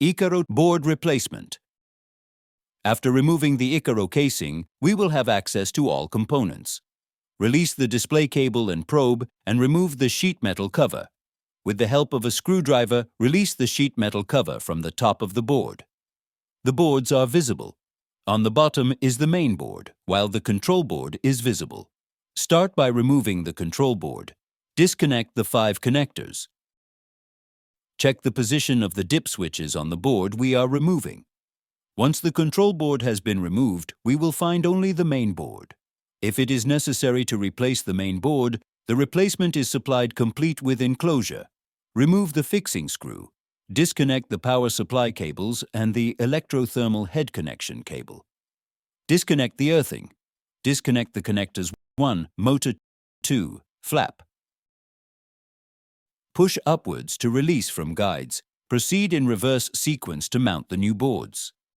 Ikaro board replacement. After removing the Ikaro casing, we will have access to all components. Release the display cable and probe and remove the sheet metal cover. With the help of a screwdriver, release the sheet metal cover from the top of the board. The boards are visible. On the bottom is the main board, while the control board is visible. Start by removing the control board. Disconnect the 5 connectors. Check the position of the dip switches on the board we are removing. Once the control board has been removed, we will find only the main board. If it is necessary to replace the main board, the replacement is supplied complete with enclosure. Remove the fixing screw. Disconnect the power supply cables and the electrothermal head connection cable. Disconnect the earthing. Disconnect the connectors 1, motor 2, flap. Push upwards to release from guides. Proceed in reverse sequence to mount the new boards.